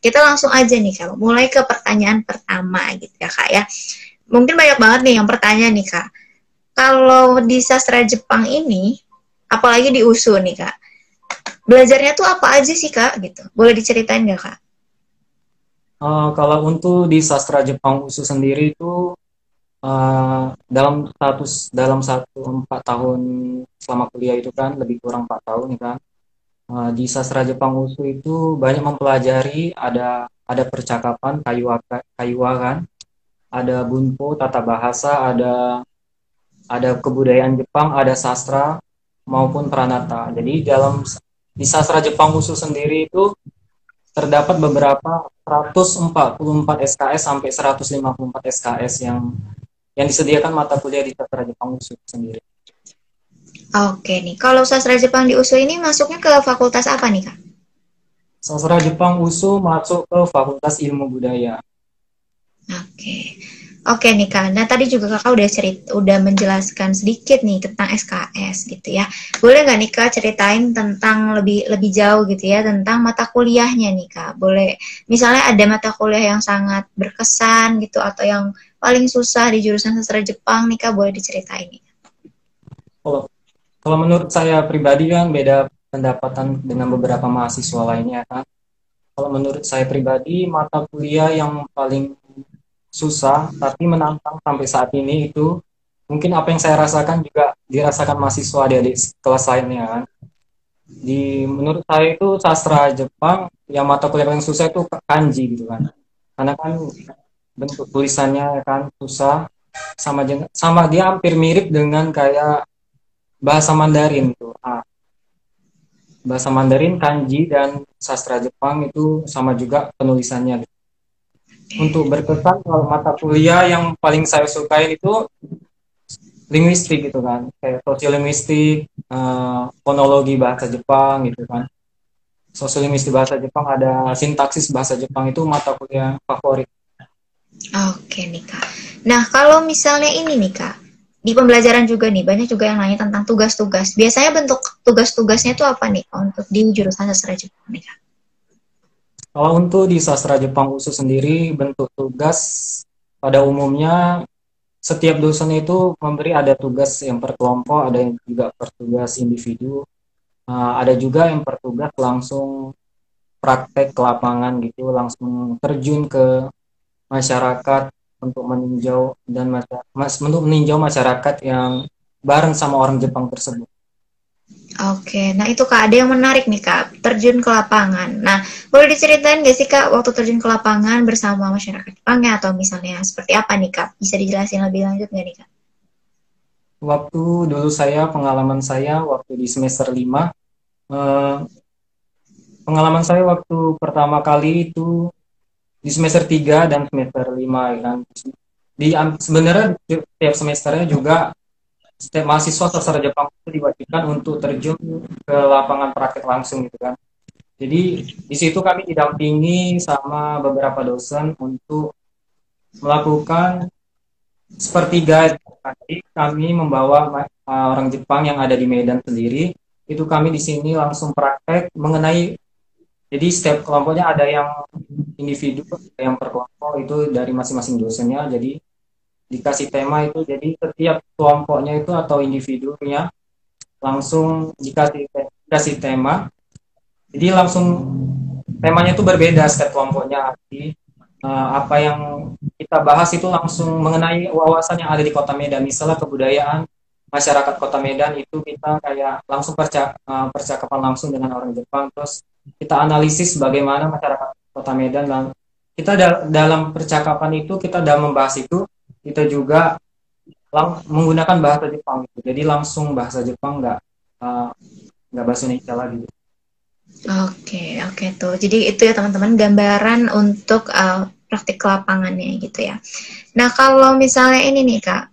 kita langsung aja nih Kak, mulai ke pertanyaan pertama gitu ya Kak ya. Mungkin banyak banget nih yang pertanyaan nih Kak. Kalau di sastra Jepang ini, apalagi di USU nih Kak, belajarnya tuh apa aja sih Kak gitu? Boleh diceritain nggak Kak? Kalau untuk di sastra Jepang khusus sendiri itu dalam satu 4 tahun selama kuliah itu kan lebih kurang 4 tahun ya kan. Di sastra Jepang USU itu banyak mempelajari ada percakapan kaiwa kan, ada bunpo tata bahasa, ada kebudayaan Jepang, ada sastra maupun pranata. Jadi di sastra Jepang khusus sendiri itu terdapat beberapa 144 SKS sampai 154 SKS yang disediakan mata kuliah di sastra Jepang khusus sendiri. Oke nih, kalau sastra Jepang di USU ini masuknya ke fakultas apa nih Kak? Sastra Jepang USU masuk ke Fakultas Ilmu Budaya. Oke. Oke nih Kak. Nah, tadi juga Kakak udah menjelaskan sedikit nih tentang SKS gitu ya. Boleh nggak nih Kak ceritain tentang lebih lebih jauh gitu ya tentang mata kuliahnya nih Kak. Boleh misalnya ada mata kuliah yang sangat berkesan gitu atau yang paling susah di jurusan sastra Jepang nih Kak, boleh diceritain nih. Kalau kalau menurut saya pribadi kan beda pendapatan dengan beberapa mahasiswa lainnya kan. Kalau menurut saya pribadi mata kuliah yang paling susah tapi menantang sampai saat ini itu mungkin apa yang saya rasakan juga dirasakan mahasiswa adik-adik kelas lainnya kan. Menurut saya itu sastra Jepang yang mata kuliah paling susah itu kanji gitu kan. Karena kan bentuk tulisannya kan susah sama dia hampir mirip dengan kayak bahasa Mandarin itu. Bahasa Mandarin, kanji dan sastra Jepang itu sama juga penulisannya. Untuk berkesan kalau mata kuliah yang paling saya sukai itu linguistik gitu kan, kayak sosiolinguistik, fonologi bahasa Jepang gitu kan. Sosiolinguistik bahasa Jepang ada sintaksis bahasa Jepang itu mata kuliah favorit. Oke nih Kak. Nah, kalau misalnya ini nih Kak, di pembelajaran juga nih, banyak juga yang nanya tentang tugas-tugas. Biasanya bentuk tugas-tugasnya itu apa nih Kak, untuk di jurusan sastra Jepang nih Kak? Kalau untuk di sastra Jepang khusus sendiri bentuk tugas pada umumnya setiap dosen itu memberi ada tugas yang per kelompok, ada yang juga per tugas individu. Ada juga yang bertugas langsung praktek ke lapangan gitu, langsung terjun ke masyarakat untuk meninjau masyarakat yang bareng sama orang Jepang tersebut. Oke, nah itu Kak, ada yang menarik nih Kak, terjun ke lapangan. Nah, boleh diceritain nggak sih Kak, waktu terjun ke lapangan bersama masyarakat Jepangnya atau misalnya seperti apa nih Kak? Bisa dijelasin lebih lanjut nggak nih Kak? Waktu dulu pengalaman saya waktu di semester 5, eh, pengalaman saya waktu pertama kali itu di semester 3 dan semester 5 ya kan. Sebenarnya di setiap semesternya juga setiap mahasiswa sastra Jepang itu diwajibkan untuk terjun ke lapangan praktek langsung gitu kan. Jadi di situ kami didampingi sama beberapa dosen untuk melakukan sepertiga. Jadi kami membawa orang Jepang yang ada di Medan sendiri. Itu kami di sini langsung praktek mengenai. Jadi setiap kelompoknya ada yang individu, ada yang per kelompok itu dari masing-masing dosennya. Jadi dikasih tema itu. Jadi setiap kelompoknya itu atau individunya langsung dikasih tema. Jadi langsung temanya itu berbeda setiap kelompoknya. Jadi apa yang kita bahas itu langsung mengenai wawasan yang ada di Kota Medan. Misalnya kebudayaan masyarakat Kota Medan itu kita kayak langsung percakapan langsung dengan orang Jepang. Terus kita analisis bagaimana masyarakat Kota Medan. Dan kita dalam percakapan itu kita dalam membahas itu kita juga menggunakan bahasa Jepang. Gitu. Jadi langsung bahasa Jepang nggak bahasa Indonesia lagi. Oke, oke tuh. Jadi itu ya teman-teman gambaran untuk praktik ke lapangannya gitu ya. Nah, kalau misalnya ini nih Kak,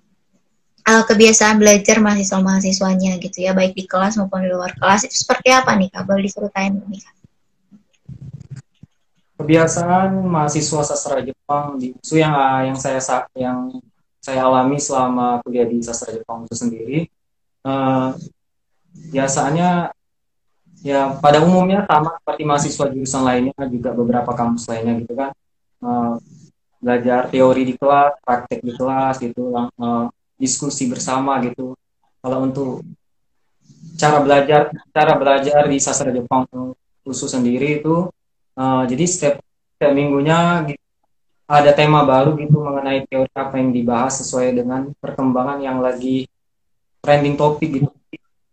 kebiasaan belajar mahasiswa-mahasiswanya gitu ya, baik di kelas maupun di luar kelas itu seperti apa nih Kak? Boleh diceritain nih Kak? Kebiasaan mahasiswa sastra Jepang di USU yang saya alami selama kuliah di sastra Jepang itu sendiri, biasanya Ya, pada umumnya sama seperti mahasiswa jurusan lainnya, juga beberapa kampus lainnya gitu kan. Eh, Belajar teori di kelas, praktek di kelas gitu, diskusi bersama gitu. Kalau untuk cara belajar di sastra Jepang khusus sendiri itu, jadi setiap minggunya ada tema baru gitu mengenai teori apa yang dibahas sesuai dengan perkembangan yang lagi trending topik gitu.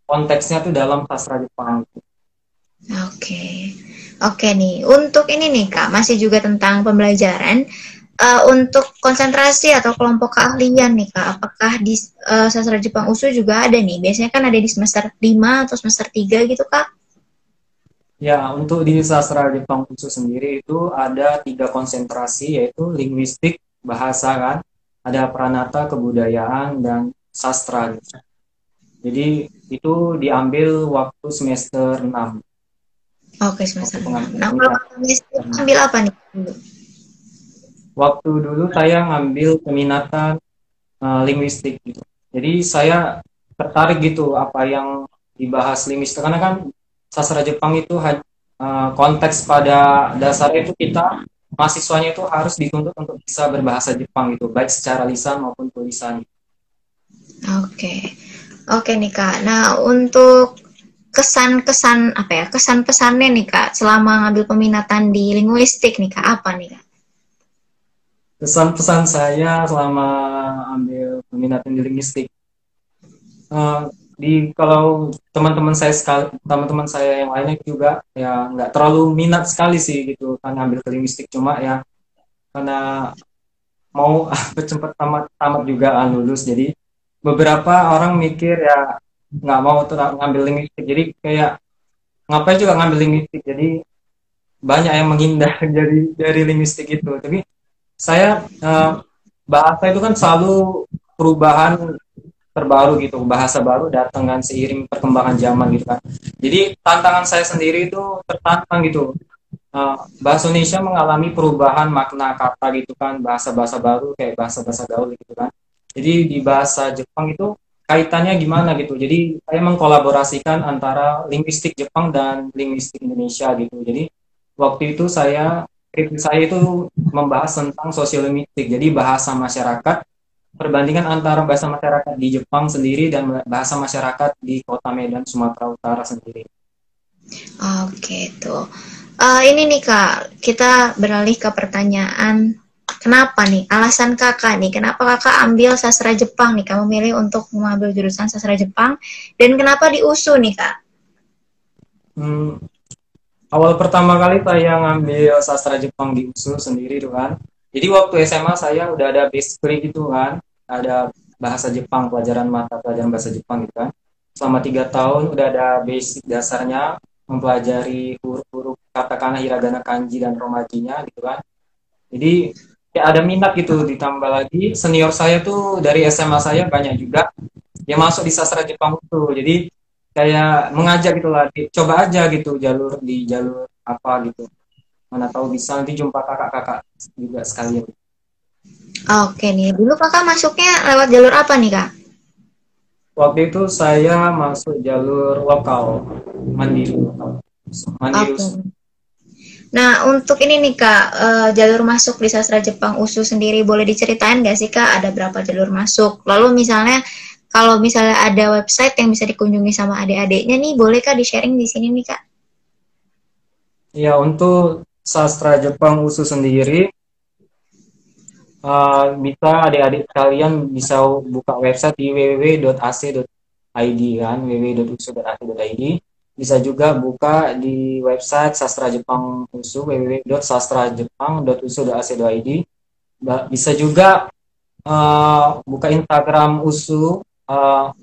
Konteksnya tuh dalam sastra Jepang. Oke. Oke nih, untuk ini nih Kak, masih juga tentang pembelajaran. Untuk konsentrasi atau kelompok keahlian nih Kak, apakah di sastra Jepang USU juga ada nih? Biasanya kan ada di semester 5 atau semester 3 gitu Kak? Ya, untuk di sastra Jepang khusus sendiri itu ada 3 konsentrasi, yaitu linguistik, bahasa kan, ada pranata, kebudayaan, dan sastra gitu. Jadi itu diambil waktu semester 6, Oke, waktu semester 6. pengambilan Nah, kalau peminatan. Kakak ambil apa nih dulu? Waktu dulu saya ngambil peminatan linguistik gitu. Jadi saya tertarik gitu apa yang dibahas linguistik, karena kan sastra Jepang itu konteks pada dasarnya itu kita mahasiswanya itu harus dituntut untuk bisa berbahasa Jepang gitu, baik secara lisan maupun tulisan. Oke. Oke nih Kak. Nah, untuk kesan-kesan apa ya? Kesan-pesannya nih Kak selama ngambil peminatan di linguistik nih Kak, apa nih Kak? Pesan-pesan saya selama ambil peminatan di linguistik, eh, kalau teman-teman saya yang lainnya juga ya nggak terlalu minat sekali sih gitu kan ngambil ke linguistik, cuma ya karena mau cepat tamat juga lulus, jadi beberapa orang mikir ya nggak mau tuh ngambil linguistik, jadi kayak ngapain juga ngambil linguistik, jadi banyak yang menghindar dari linguistik itu. Tapi saya bahasa itu kan selalu perubahan terbaru gitu, bahasa baru datang kan seiring perkembangan zaman gitu kan. Jadi tantangan saya sendiri itu tertantang gitu. Bahasa Indonesia mengalami perubahan makna kata gitu kan, bahasa-bahasa baru kayak bahasa-bahasa gaul gitu kan. Jadi di bahasa Jepang itu kaitannya gimana gitu. Jadi saya mengkolaborasikan antara linguistik Jepang dan linguistik Indonesia gitu. Jadi waktu itu saya itu membahas tentang sosiolinguistik. Jadi bahasa masyarakat, perbandingan antara bahasa masyarakat di Jepang sendiri dan bahasa masyarakat di Kota Medan, Sumatera Utara sendiri. Oke, tuh. Ini nih Kak, kita beralih ke pertanyaan kenapa nih? Alasan Kakak nih, kenapa Kakak ambil sastra Jepang nih? Kamu milih untuk mengambil jurusan sastra Jepang dan kenapa di USU nih Kak? Hmm, Awal pertama kali saya ngambil sastra Jepang di USU sendiri tuh kan. Jadi waktu SMA saya udah ada basically gitu kan, ada bahasa Jepang, pelajaran bahasa Jepang gitu kan. Selama 3 tahun udah ada basic dasarnya, mempelajari huruf-huruf katakana, hiragana, kanji, dan romajinya gitu kan. Jadi ya ada minat gitu, ditambah lagi senior saya tuh dari SMA saya banyak juga yang masuk di sastra Jepang tuh. Jadi kayak mengajak gitu lah, coba aja gitu jalur apa gitu. Mana tahu bisa nanti jumpa kakak-kakak juga sekalian. Oke nih, dulu Kakak masuknya lewat jalur apa nih Kak? Waktu itu saya masuk jalur lokal, mandiri lokal. Mandiri. Oke. Nah, untuk ini nih Kak, jalur masuk di sastra Jepang USU sendiri boleh diceritain nggak sih Kak, ada berapa jalur masuk? Lalu misalnya, kalau misalnya ada website yang bisa dikunjungi sama adik-adiknya nih, boleh Kak di-sharing di sini nih Kak? Ya, untuk sastra Jepang USU sendiri, bisa adik-adik kalian bisa buka website di www.ac.id kan, www.usu.ac.id. Bisa juga buka di website Sastra Jepang USU, www.sastrajepang.usu.ac.id. Bisa juga buka Instagram USU,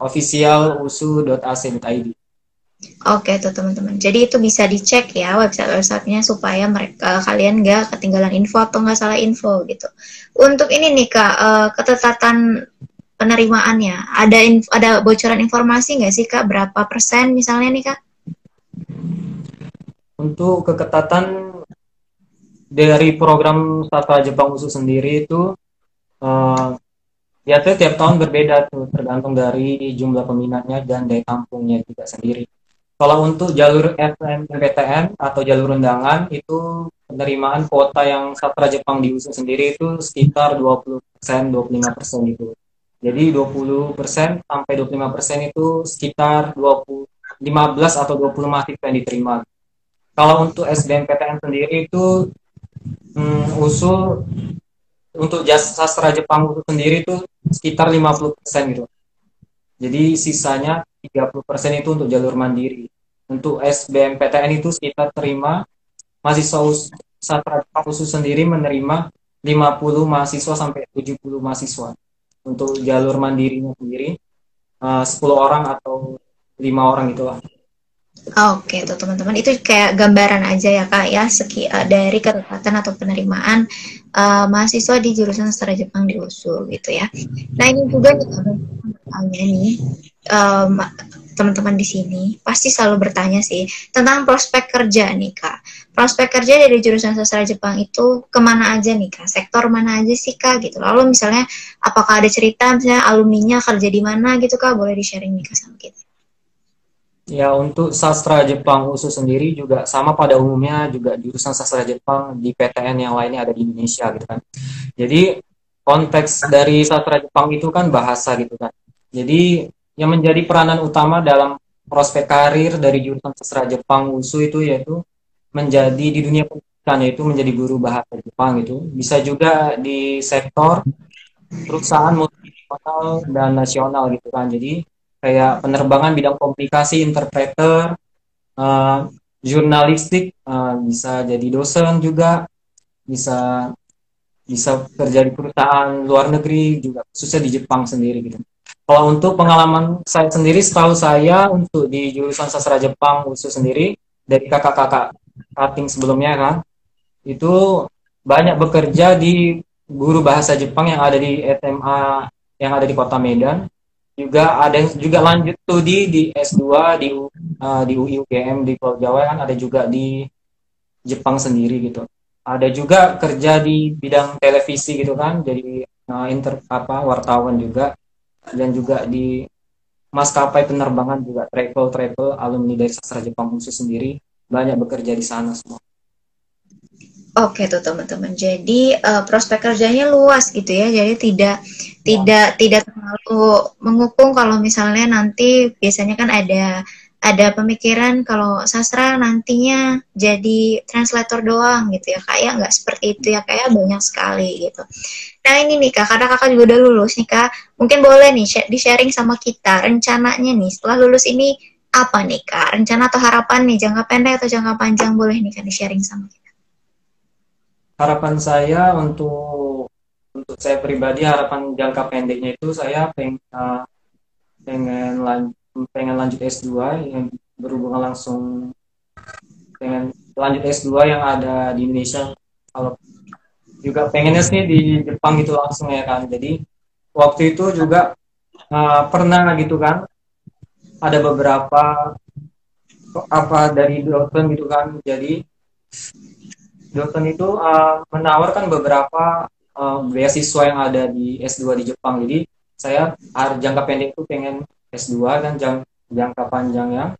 official usu.ac.id. Oke tuh teman-teman. Jadi itu bisa dicek ya website-websitenya supaya mereka kalian nggak ketinggalan info atau nggak salah info gitu. Untuk ini nih Kak, ketetatan penerimaannya, ada bocoran informasi nggak sih Kak? Berapa persen misalnya nih Kak? Untuk keketatan dari program Sastra Jepang USU sendiri itu, uh, ya tiap tahun berbeda tuh, tergantung dari jumlah peminatnya dan daya tampungnya juga sendiri. Kalau untuk jalur SNMPTN atau jalur undangan itu penerimaan kuota yang sastra Jepang di USU sendiri itu sekitar 20%, 25% itu. Jadi 20% sampai 25% itu sekitar 15 atau 20 mahasiswa yang diterima. Kalau untuk SBMPTN sendiri itu USU untuk sastra Jepang USU sendiri itu sekitar 50% gitu. Jadi sisanya 30% itu untuk jalur mandiri. Untuk SBMPTN itu sekitar terima mahasiswa sastra Jepang khusus sendiri menerima 50 mahasiswa sampai 70 mahasiswa. Untuk jalur mandirinya sendiri 10 orang atau 5 orang itulah. Oke, tuh teman-teman, itu kayak gambaran aja ya kak ya, dari ketepatan atau penerimaan mahasiswa di jurusan sastra Jepang di USU gitu ya. Nah ini juga nih, teman-teman di sini pasti selalu bertanya sih tentang prospek kerja nih kak. Prospek kerja dari jurusan sastra Jepang itu kemana aja nih kak? Sektor mana aja sih kak gitu? Lalu misalnya apakah ada cerita misalnya alumninya kerja di mana gitu kak? Boleh di-sharing nih kak sama kita. Ya, untuk sastra Jepang khusus sendiri juga sama pada umumnya juga jurusan sastra Jepang di PTN yang lainnya ada di Indonesia gitu kan. Jadi konteks dari sastra Jepang itu kan bahasa gitu kan. Jadi yang menjadi peranan utama dalam prospek karir dari jurusan sastra Jepang USU itu yaitu menjadi di dunia pendidikan, yaitu menjadi guru bahasa Jepang itu. Bisa juga di sektor perusahaan multinasional dan nasional gitu kan. Jadi kayak penerbangan bidang komunikasi, interpreter, uh, jurnalistik, bisa jadi dosen juga, bisa bisa kerja di perusahaan luar negeri juga, khususnya di Jepang sendiri gitu. Kalau untuk pengalaman saya sendiri, setahu saya untuk di jurusan sastra Jepang khusus sendiri dari kakak-kakak cutting sebelumnya kan, itu banyak bekerja di guru bahasa Jepang yang ada di SMA yang ada di Kota Medan. Juga ada yang juga lanjut studi di S2 di UI UGM di Pulau Jawa kan, ada juga di Jepang sendiri gitu. Ada juga kerja di bidang televisi gitu kan, jadi wartawan juga, dan juga di maskapai penerbangan juga, travel alumni dari sastra Jepang khusus sendiri banyak bekerja di sana semua. Oke tuh teman-teman. Jadi prospek kerjanya luas gitu ya. Jadi tidak terlalu mengukung kalau misalnya nanti biasanya kan ada pemikiran kalau sastra nantinya jadi translator doang gitu ya. Kayak nggak seperti itu ya, kayak banyak sekali gitu. Nah ini nih kak, karena kakak juga udah lulus nih kak, mungkin boleh nih di-sharing sama kita rencananya nih setelah lulus ini apa nih kak? Rencana atau harapan nih, jangka pendek atau jangka panjang, boleh nih kak di-sharing sama kita. Harapan saya untuk saya pribadi, harapan jangka pendeknya itu saya pengen lanjut S2 yang berhubungan langsung dengan lanjut S2 yang ada di Indonesia. Kalau juga pengennya sih di Jepang itu langsung ya kan. Jadi waktu itu juga pernah gitu kan, ada beberapa dari dosen gitu kan. Jadi dosen itu menawarkan beberapa beasiswa yang ada di S2 di Jepang. Jadi saya jangka pendek itu pengen S2, dan jangka panjangnya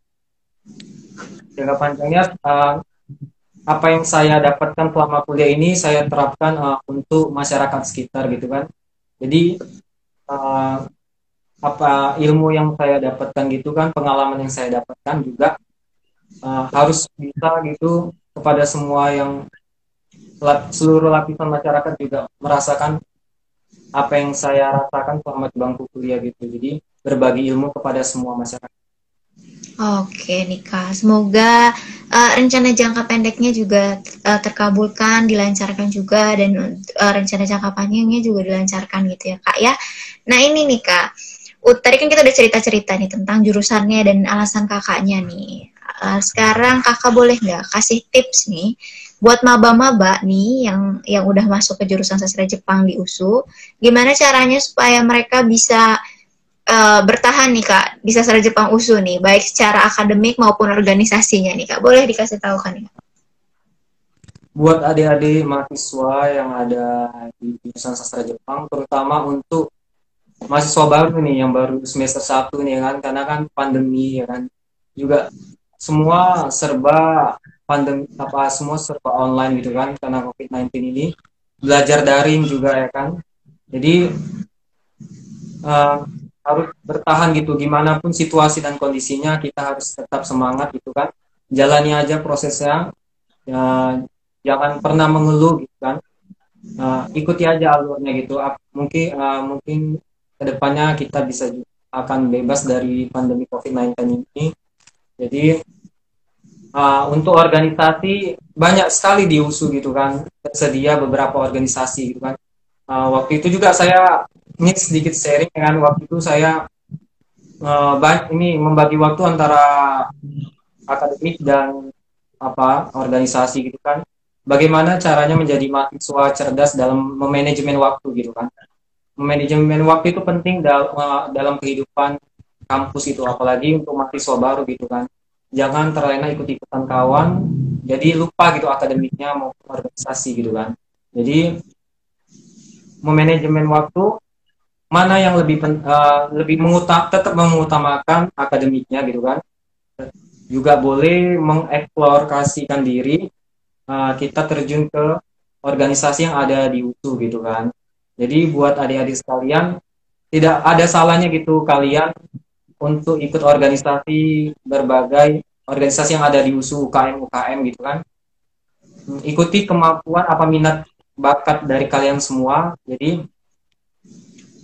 apa yang saya dapatkan selama kuliah ini saya terapkan untuk masyarakat sekitar gitu kan. Jadi uh, apa ilmu yang saya dapatkan gitu kan, pengalaman yang saya dapatkan juga harus bisa gitu kepada semua yang seluruh lapisan masyarakat juga merasakan apa yang saya rasakan selama di bangku kuliah gitu. Jadi berbagi ilmu kepada semua masyarakat. Oke nih kak, semoga rencana jangka pendeknya juga terkabulkan, dilancarkan juga, dan rencana jangka panjangnya juga dilancarkan gitu ya kak ya. Nah ini nih kak, tadi kan kita udah cerita-cerita nih tentang jurusannya dan alasan kakaknya nih. Sekarang kakak boleh nggak kasih tips nih buat maba-maba nih yang udah masuk ke jurusan sastra Jepang di USU, gimana caranya supaya mereka bisa bertahan nih kak di sastra Jepang USU nih, baik secara akademik maupun organisasinya nih kak, boleh dikasih tahu kan nih kak? Buat adik-adik mahasiswa yang ada di jurusan sastra Jepang, terutama untuk mahasiswa baru nih yang baru semester 1 nih kan, karena kan pandemi ya kan, juga semua serba pandemi, apa semua serba online gitu kan, karena COVID-19 ini, belajar daring juga ya kan. Jadi eh, harus bertahan gitu, gimana pun situasi dan kondisinya kita harus tetap semangat gitu kan, jalani aja prosesnya, ya, jangan pernah mengeluh gitu kan. Ikuti aja alurnya gitu. Mungkin kedepannya kita bisa akan bebas dari pandemi COVID-19 ini. Jadi untuk organisasi banyak sekali di USU gitu kan, tersedia beberapa organisasi gitu kan. Waktu itu juga saya ini sedikit sharing kan, waktu itu saya ini membagi waktu antara akademik dan apa organisasi gitu kan. Bagaimana caranya menjadi mahasiswa cerdas dalam memanajemen waktu gitu kan. Manajemen waktu itu penting dalam kehidupan kampus itu, apalagi untuk mahasiswa baru gitu kan. Jangan terlena ikut-ikutan kawan, jadi lupa gitu akademiknya mau organisasi gitu kan. Jadi memanajemen waktu mana yang lebih tetap mengutamakan akademiknya gitu kan. Juga boleh mengeksplorasikan diri, kita terjun ke organisasi yang ada di UTU gitu kan. Jadi buat adik-adik sekalian, tidak ada salahnya gitu kalian untuk ikut organisasi, berbagai organisasi yang ada di USU, UKM gitu kan. Ikuti kemampuan apa minat bakat dari kalian semua. Jadi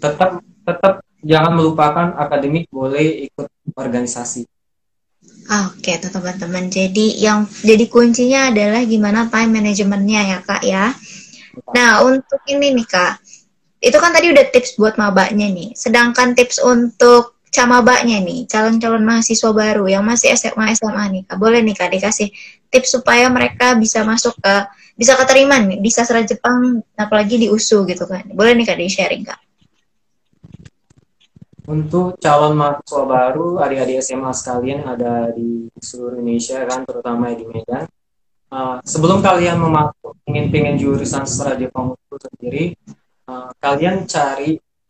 tetap tetap jangan melupakan akademik, boleh ikut organisasi. Oke, tuh teman-teman. Jadi kuncinya adalah gimana time manajemennya ya Kak ya. Nah, untuk ini nih Kak, itu kan tadi udah tips buat mabaknya nih. Sedangkan tips untuk camabaknya nih, calon-calon mahasiswa baru yang masih SMA SMA nih Kak. Boleh nih Kak dikasih tips supaya mereka bisa bisa keterima nih di sastra Jepang, apalagi di USU gitu kan. Boleh nih Kak di-sharing Kak. Untuk calon mahasiswa baru, adik-adik SMA sekalian ada di seluruh Indonesia kan, terutama di Medan. Sebelum kalian ingin jurusan sastra Jepang itu sendiri, kalian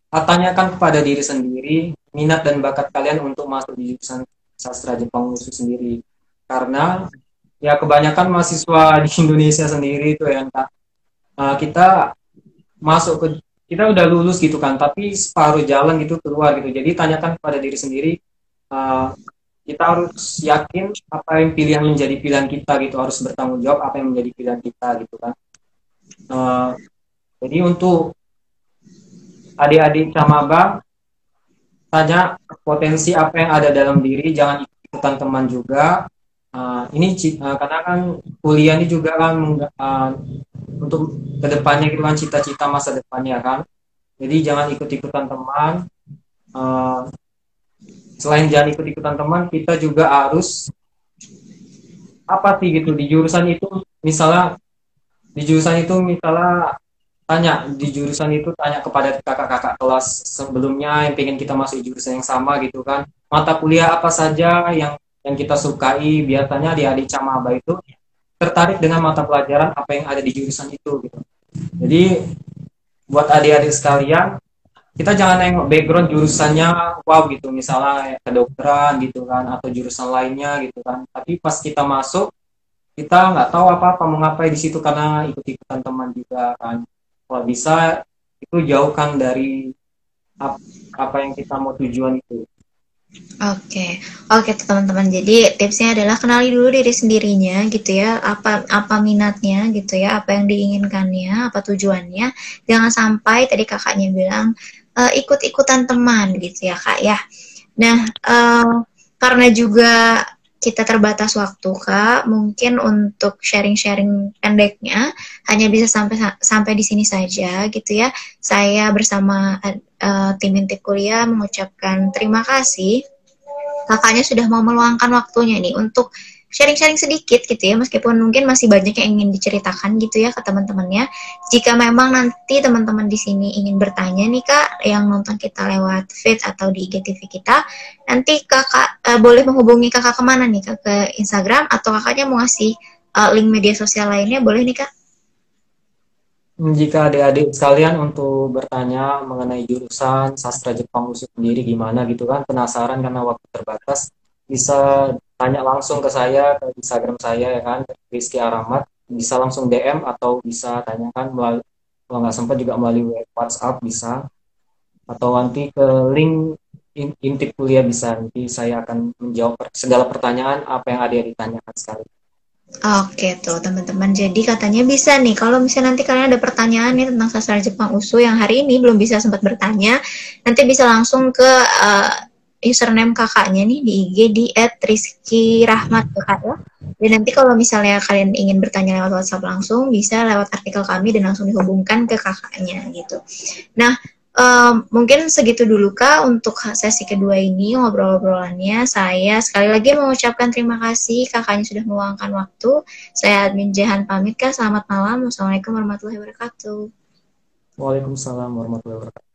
tanyakan kepada diri sendiri minat dan bakat kalian untuk masuk di jurusan sastra Jepang itu sendiri. Karena ya kebanyakan mahasiswa di Indonesia sendiri itu yang kita masuk ke, kita udah lulus gitu kan, tapi separuh jalan gitu keluar gitu. Jadi tanyakan kepada diri sendiri, kita harus yakin apa yang pilihan menjadi pilihan kita gitu, harus bertanggung jawab apa yang menjadi pilihan kita gitu kan. Jadi untuk adik-adik camaba, tanya potensi apa yang ada dalam diri, jangan ikutan teman juga. Karena kan kuliah ini juga kan untuk kedepannya gitu kan, cita-cita masa depannya kan. Jadi jangan ikut-ikutan teman. Selain jangan ikut-ikutan teman, kita juga harus apa sih gitu di jurusan itu. Misalnya tanya kepada kakak-kakak kelas sebelumnya yang pengen kita masuk jurusan yang sama gitu kan. Mata kuliah apa saja yang kita sukai. Biasanya di adik camaba itu tertarik dengan mata pelajaran apa yang ada di jurusan itu gitu. Jadi buat adik-adik sekalian, kita jangan nengok background jurusannya wow gitu, misalnya kedokteran gitu kan, atau jurusan lainnya gitu kan. Tapi pas kita masuk, kita nggak tahu apa-apa mau ngapain di situ karena ikut-ikutan teman juga kan. Kalau bisa itu jauhkan dari apa yang kita mau tujuan itu. Oke teman-teman. Jadi tipsnya adalah kenali dulu diri sendirinya gitu ya, apa minatnya gitu ya, apa yang diinginkannya, apa tujuannya. Jangan sampai tadi kakaknya bilang ikut-ikutan teman gitu ya Kak ya. Nah, karena juga kita terbatas waktu Kak, mungkin untuk sharing-sharing pendeknya hanya bisa sampai di sini saja gitu ya. Saya bersama tim Intip Kuliah mengucapkan terima kasih kakaknya sudah mau meluangkan waktunya nih untuk sharing-sharing sedikit gitu ya, meskipun mungkin masih banyak yang ingin diceritakan gitu ya ke teman-temannya. Jika memang nanti teman-teman di sini ingin bertanya nih Kak, yang nonton kita lewat feed atau di IGTV kita, nanti kakak boleh menghubungi kakak kemana nih Kak? Ke Instagram atau kakaknya mau ngasih link media sosial lainnya, boleh nih Kak? Jika adik-adik sekalian untuk bertanya mengenai jurusan sastra Jepang USU sendiri gimana gitu kan, penasaran karena waktu terbatas, bisa tanya langsung ke saya, ke Instagram saya ya kan, Rizky Aramat. Bisa langsung DM atau bisa tanyakan melalui, kalau nggak sempat juga melalui WhatsApp bisa. Atau nanti ke link intip kuliah bisa. Nanti saya akan menjawab segala pertanyaan apa yang ada yang ditanyakan sekali. Oke tuh teman-teman, jadi katanya bisa nih kalau misalnya nanti kalian ada pertanyaan nih tentang sastra Jepang USU yang hari ini belum bisa sempat bertanya, nanti bisa langsung ke username kakaknya nih di IG di @rizkyrahmat kakak ya. Dan nanti kalau misalnya kalian ingin bertanya lewat WhatsApp langsung, bisa lewat artikel kami dan langsung dihubungkan ke kakaknya gitu. Nah, mungkin segitu dulu Kak untuk sesi kedua ini ngobrol-ngobrolannya. Saya sekali lagi mengucapkan terima kasih kakaknya sudah meluangkan waktu. Saya Admin Jehan pamit Kak. Selamat malam. Wassalamualaikum warahmatullahi wabarakatuh. Waalaikumsalam warahmatullahi wabarakatuh.